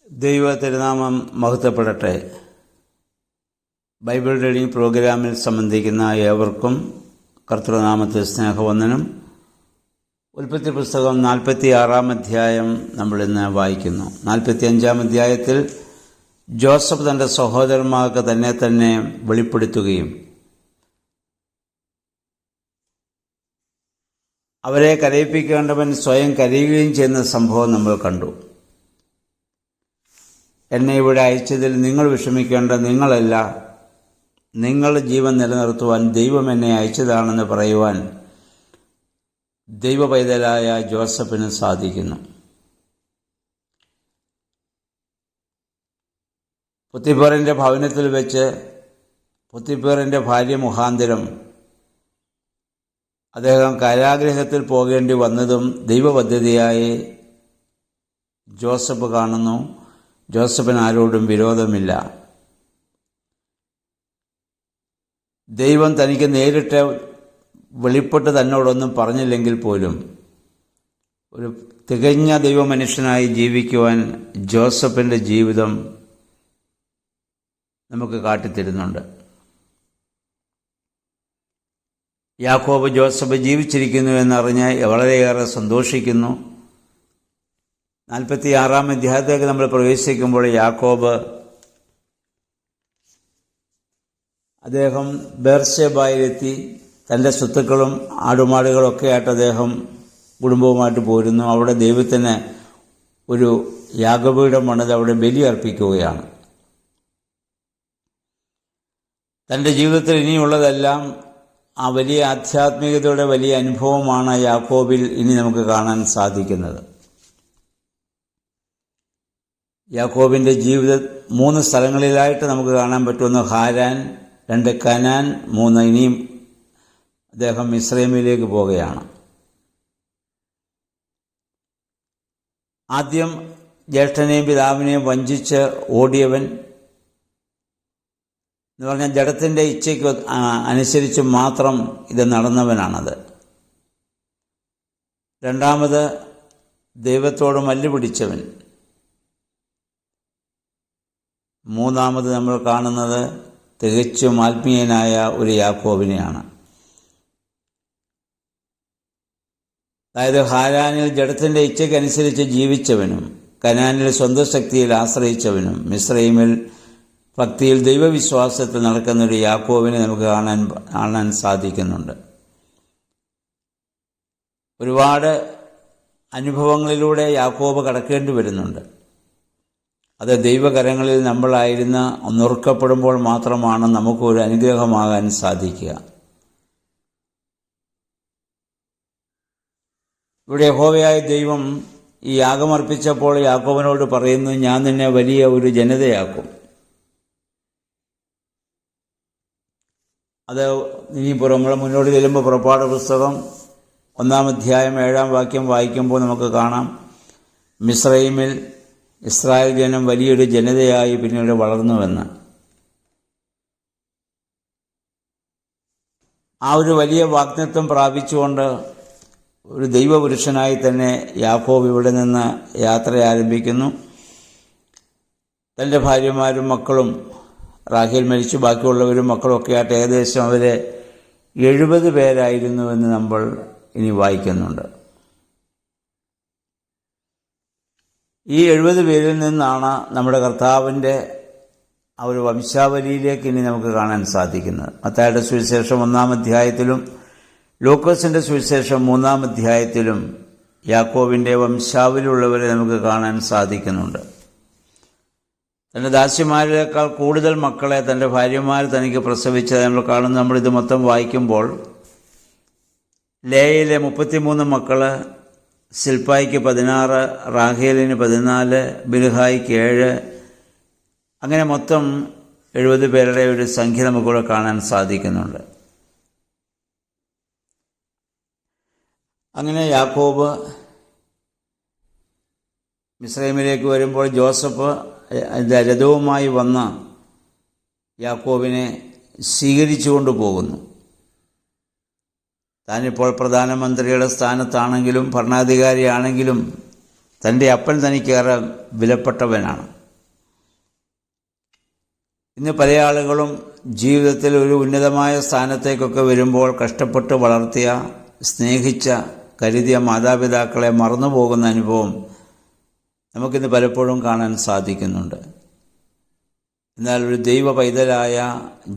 ദൈവ തിരുനാമം മഹത്വപ്പെടട്ടെ. Bible reading പ്രോഗ്രാമിൽ സംബന്ധിക്കുന്ന ഏവർക്കും കർത്തൃനാമത്തിൽ സ്നേഹവന്ദനം. ഉൽപ്പത്തി പുസ്തകം 46 അധ്യായം നമ്മളിന്ന് വായിക്കുന്നു. 45 അധ്യായത്തിൽ ജോസഫ് തൻ്റെ സഹോദരന്മാർക്ക് തന്നെ വെളിപ്പെടുത്തുകയും അവരെ കരയിപ്പിക്കേണ്ടവൻ സ്വയം കരയുകയും ചെയ്യുന്ന സംഭവം നമ്മൾ കണ്ടു. എന്നെ ഇവിടെ അയച്ചതിൽ നിങ്ങൾ വിഷമിക്കേണ്ട, നിങ്ങളല്ല, നിങ്ങളുടെ ജീവൻ നിലനിർത്തുവാൻ ദൈവം എന്നെ അയച്ചതാണെന്ന് പറയുവാൻ ദൈവ പൈതലായ ജോസഫിന് സാധിക്കുന്നു. പൊത്തിഫേറിൻ്റെ ഭവനത്തിൽ വെച്ച് പൊത്തിഫേറിൻ്റെ ഭാര്യ മുഖാന്തരം അദ്ദേഹം കാരാഗൃഹത്തിൽ പോകേണ്ടി വന്നതും ദൈവപദ്ധതിയായി ജോസഫ് കാണുന്നു. ജോസഫിന് ആരോടും വിരോധമില്ല. ദൈവം തനിക്ക് നേരിട്ട് വെളിപ്പെട്ട് തന്നോടൊന്നും പറഞ്ഞില്ലെങ്കിൽ പോലും ഒരു തികഞ്ഞ ദൈവമനുഷ്യനായി ജീവിക്കുവാൻ ജോസഫിൻ്റെ ജീവിതം നമുക്ക് കാട്ടിത്തരുന്നുണ്ട്. യാക്കോബ് ജോസഫ് ജീവിച്ചിരിക്കുന്നു എന്നറിഞ്ഞ് വളരെയേറെ സന്തോഷിക്കുന്നു. 46 അധ്യായത്തിലേക്ക് നമ്മൾ പ്രവേശിക്കുമ്പോൾ യാക്കോബ് അദ്ദേഹം ബേർശേബയിലെത്തി തൻ്റെ സ്വത്തുക്കളും ആടുമാടുകളൊക്കെ ആയിട്ട് അദ്ദേഹം കുടുംബവുമായിട്ട് പോരുന്നു. അവിടെ ദൈവത്തിന് ഒരു യാഗപീഠം പണിത് അവിടെ ബലി അർപ്പിക്കുകയാണ്. തൻ്റെ ജീവിതത്തിൽ ഇനിയുള്ളതെല്ലാം ആ വലിയ ആധ്യാത്മികതയുടെ വലിയ അനുഭവമാണ് യാക്കോബിൽ ഇനി നമുക്ക് കാണാൻ സാധിക്കുന്നത്. യാക്കോബിൻ്റെ ജീവിതം 3 സ്ഥലങ്ങളിലായിട്ട് നമുക്ക് കാണാൻ പറ്റുന്ന ഹാരാൻ, 2 കനാൻ, 3 ഇനിയും അദ്ദേഹം മിസ്രൈമിലേക്ക് പോവുകയാണ്. ആദ്യം ജ്യേഷ്ഠനെയും പിതാവിനെയും വഞ്ചിച്ച് ഓടിയവൻ എന്ന് പറഞ്ഞാൽ ജഡത്തിൻ്റെ ഇച്ഛയ്ക്ക് അനുസരിച്ച് മാത്രം ഇത് നടന്നവനാണത്. രണ്ടാമത് ദൈവത്തോട് മല്ലുപിടിച്ചവൻ. മൂന്നാമത് നമ്മൾ കാണുന്നത് തികച്ചും ആത്മീയനായ ഒരു യാക്കോബിനെയാണ്. അതായത് ഹാരാനിൽ ജഡത്തിൻ്റെ ഇച്ഛയ്ക്കനുസരിച്ച് ജീവിച്ചവനും കനാനിൽ സ്വന്തം ശക്തിയിൽ ആശ്രയിച്ചവനും മിസ്രൈമിൽ ഭക്തിയിൽ ദൈവവിശ്വാസത്തിൽ നടക്കുന്നൊരു യാക്കോബിനെ നമുക്ക് കാണാൻ സാധിക്കുന്നുണ്ട്. ഒരുപാട് അനുഭവങ്ങളിലൂടെ യാക്കോബ് കടക്കേണ്ടി വരുന്നുണ്ട്. അത് ദൈവകരങ്ങളിൽ നമ്മളായിരുന്ന ഒന്നൊറുക്കപ്പെടുമ്പോൾ മാത്രമാണ് നമുക്കൊരു അനുഗ്രഹമാകാൻ സാധിക്കുക. ഇവിടെ യഹോവയായ ദൈവം ഈ യാഗമർപ്പിച്ചപ്പോൾ യാക്കോബിനോട് പറയുന്നു, ഞാൻ നിന്നെ വലിയ ഒരു ജനതയാക്കും. അത് ഇനി നമ്മൾ മുന്നോട്ട് ചെല്ലുമ്പോൾ പുറപ്പാട് പുസ്തകം 1 അധ്യായം 7 വാക്യം വായിക്കുമ്പോൾ നമുക്ക് കാണാം, മിസ്രൈമിൽ ഇസ്രായേൽ ജനം വലിയൊരു ജനതയായി പിന്നീട് വളർന്നുവെന്ന്. ആ ഒരു വലിയ വാഗ്ദത്തം പ്രാപിച്ചുകൊണ്ട് ഒരു ദൈവപുരുഷനായി തന്നെ യാക്കോബ് ഇവിടെ നിന്ന് യാത്ര ആരംഭിക്കുന്നു. തൻ്റെ ഭാര്യമാരും മക്കളും, റാഹേൽ മരിച്ചു ബാക്കിയുള്ളവരും മക്കളൊക്കെ ആയിട്ട് ഏകദേശം അവർ 70 പേരായിരുന്നുവെന്ന് നമ്മൾ ഇനി വായിക്കുന്നുണ്ട്. ഈ 70 പേരിൽ നിന്നാണ് നമ്മുടെ കർത്താവിൻ്റെ ആ ഒരു വംശാവലിയിലേക്ക് ഇനി നമുക്ക് കാണാൻ സാധിക്കുന്നത്. മത്തായിയുടെ സുവിശേഷം 1 അധ്യായത്തിലും ലൂക്കോസിൻ്റെ സുവിശേഷം 3 അധ്യായത്തിലും യാക്കോബിൻ്റെ വംശാവലിയുള്ളവരെ നമുക്ക് കാണാൻ സാധിക്കുന്നുണ്ട്. തൻ്റെ ദാസിമാരേക്കാൾ കൂടുതൽ മക്കളെ തൻ്റെ ഭാര്യമാർ തനിക്ക് പ്രസവിച്ചത് നമ്മൾ കാണുന്നു. നമ്മളിത് മൊത്തം വായിക്കുമ്പോൾ ലേയിലെ 33 മക്കൾ, സിൽപ്പായ്ക്ക് 16, റാഹേലിന് 14, ബിൽഹായ്ക്ക് 7, അങ്ങനെ മൊത്തം 70 പേരുടെ ഒരു സംഖ്യ നമുക്കിവിടെ കാണാൻ സാധിക്കുന്നുണ്ട്. അങ്ങനെ യാക്കോബ് മിസ്രൈമിലേക്ക് വരുമ്പോൾ ജോസഫ് രഥവുമായി വന്ന് യാക്കോബിനെ സ്വീകരിച്ചുകൊണ്ട് പോകുന്നു. താനിപ്പോൾ പ്രധാനമന്ത്രിയുടെ സ്ഥാനത്താണെങ്കിലും ഭരണാധികാരിയാണെങ്കിലും തൻ്റെ അപ്പൻ തനിക്കേറെ വിലപ്പെട്ടവനാണ്. ഇന്ന് പല ആളുകളും ജീവിതത്തിൽ ഒരു ഉന്നതമായ സ്ഥാനത്തേക്കൊക്കെ വരുമ്പോൾ കഷ്ടപ്പെട്ട് വളർത്തിയ, സ്നേഹിച്ച, കരുതിയ മാതാപിതാക്കളെ മറന്നുപോകുന്ന അനുഭവം നമുക്കിന്ന് പലപ്പോഴും കാണാൻ സാധിക്കുന്നുണ്ട്. എന്നാൽ ഒരു ദൈവ പൈതലായ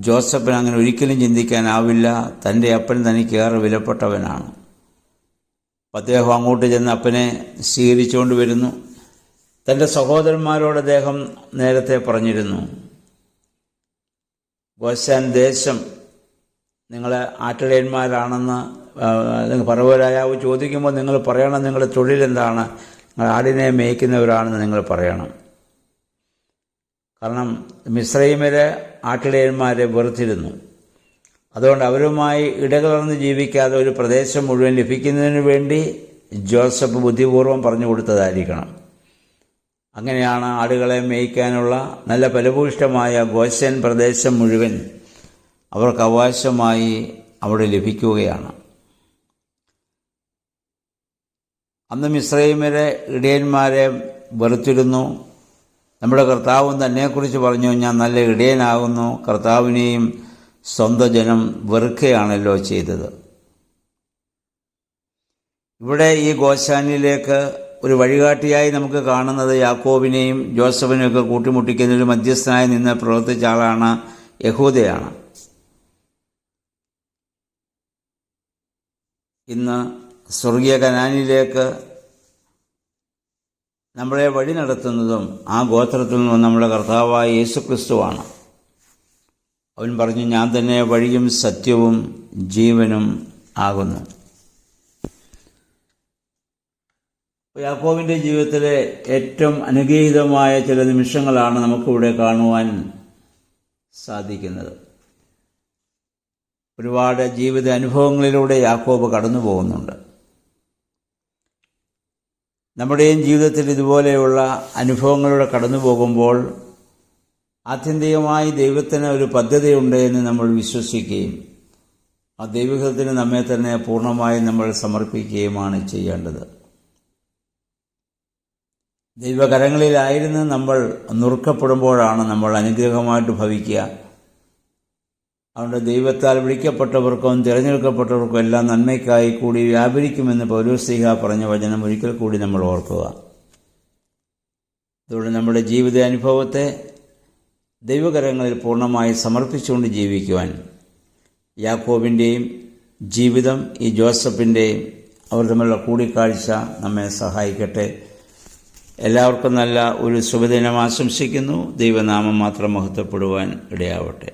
ജോസഫിന് അങ്ങനെ ഒരിക്കലും ചിന്തിക്കാനാവില്ല. തൻ്റെ അപ്പൻ തനിക്കേറെ വിലപ്പെട്ടവനാണ്. അദ്ദേഹം അങ്ങോട്ട് ചെന്ന് അപ്പനെ സ്വീകരിച്ചുകൊണ്ട് വരുന്നു. തൻ്റെ സഹോദരന്മാരോട് അദ്ദേഹം നേരത്തെ പറഞ്ഞിരുന്നു, ഗോശാൻ ദേശം നിങ്ങളെ ആട്ടിടയന്മാരാണെന്ന് പറവരായാവ് ചോദിക്കുമ്പോൾ നിങ്ങൾ പറയണം, നിങ്ങളുടെ തൊഴിലെന്താണ്, നിങ്ങൾ ആടിനെ മേയ്ക്കുന്നവരാണെന്ന് നിങ്ങൾ പറയണം. കാരണം മിസ്രൈമിലെ ആട്ടിടയന്മാരെ വെറുത്തിരുന്നു. അതുകൊണ്ട് അവരുമായി ഇടകലർന്ന് ജീവിക്കാതെ ഒരു പ്രദേശം മുഴുവൻ ലഭിക്കുന്നതിന് വേണ്ടി ജോസഫ് ബുദ്ധിപൂർവ്വം പറഞ്ഞു കൊടുത്തതായിരിക്കണം. അങ്ങനെയാണ് ആടുകളെ മേയ്ക്കാനുള്ള നല്ല ഫലഭൂയിഷ്ഠമായ ഗോശൻ പ്രദേശം മുഴുവൻ അവർക്ക് അവകാശമായി അവിടെ ലഭിക്കുകയാണ്. അന്ന് മിസ്രൈമിലെ ഇടയന്മാരെ വെറുത്തിരുന്നു. നമ്മുടെ കർത്താവും തന്നെക്കുറിച്ച് പറഞ്ഞു, ഞാൻ നല്ല ഇടയനാകുന്നു. കർത്താവിനെയും സ്വന്തം ജനം വെറുക്കുകയാണല്ലോ ചെയ്തത്. ഇവിടെ ഈ ഗോശാനിലേക്ക് ഒരു വഴികാട്ടിയായി നമുക്ക് കാണുന്നത് യാക്കോബിനെയും ജോസഫിനെയൊക്കെ കൂട്ടിമുട്ടിക്കുന്നതിൽ മധ്യസ്ഥനായി നിന്ന് പ്രവർത്തിച്ച ആളാണ് യഹൂദയാണ്. ഇന്ന് സ്വർഗീയ കനാനിലേക്ക് നമ്മളെ വഴി നടത്തുന്നതും ആ ഗോത്രത്തിൽ നിന്നും നമ്മുടെ കർത്താവായ യേശുക്രിസ്തുവാണ്. അവൻ പറഞ്ഞു, ഞാൻ തന്നെ വഴിയും സത്യവും ജീവനും ആകുന്നു. യാക്കോബിൻ്റെ ജീവിതത്തിലെ ഏറ്റവും അനുഗ്രഹീതമായ ചില നിമിഷങ്ങളാണ് നമുക്കിവിടെ കാണുവാൻ സാധിക്കുന്നത്. ഒരുപാട് ജീവിത അനുഭവങ്ങളിലൂടെ യാക്കോബ് കടന്നു പോകുന്നുണ്ട്. നമ്മുടെയും ജീവിതത്തിൽ ഇതുപോലെയുള്ള അനുഭവങ്ങളിലൂടെ കടന്നു പോകുമ്പോൾ ആത്യന്തികമായി ദൈവത്തിന് ഒരു പദ്ധതിയുണ്ട് എന്ന് നമ്മൾ വിശ്വസിക്കുകയും ആ ദൈവത്തിന് നമ്മെ തന്നെ പൂർണ്ണമായും നമ്മൾ സമർപ്പിക്കുകയുമാണ് ചെയ്യേണ്ടത്. ദൈവകരങ്ങളിലായിരുന്നു നമ്മൾ നുറുക്കപ്പെടുമ്പോഴാണ് നമ്മൾ അനുഗ്രഹമായിട്ട് ഭവിക്കുക. അതുകൊണ്ട് ദൈവത്താൽ വിളിക്കപ്പെട്ടവർക്കും തിരഞ്ഞെടുക്കപ്പെട്ടവർക്കും എല്ലാം നന്മയ്ക്കായി കൂടി വ്യാപരിക്കുമെന്ന് പൗലോസ്ലീഹ പറഞ്ഞ വചനം ഒരിക്കൽ കൂടി നമ്മൾ ഓർക്കുക. അതുകൊണ്ട് നമ്മുടെ ജീവിത അനുഭവത്തെ ദൈവകരങ്ങളിൽ പൂർണ്ണമായി സമർപ്പിച്ചുകൊണ്ട് ജീവിക്കുവാൻ യാക്കോബിൻ്റെയും ജീവിതം ഈ ജോസഫിൻ്റെയും അവർ തമ്മിലുള്ള കൂടിക്കാഴ്ച നമ്മെ സഹായിക്കട്ടെ. എല്ലാവർക്കും നല്ല ഒരു ശുഭദിനം ആശംസിക്കുന്നു. ദൈവനാമം മാത്രം മഹത്വപ്പെടുവാൻ ഇടയാവട്ടെ.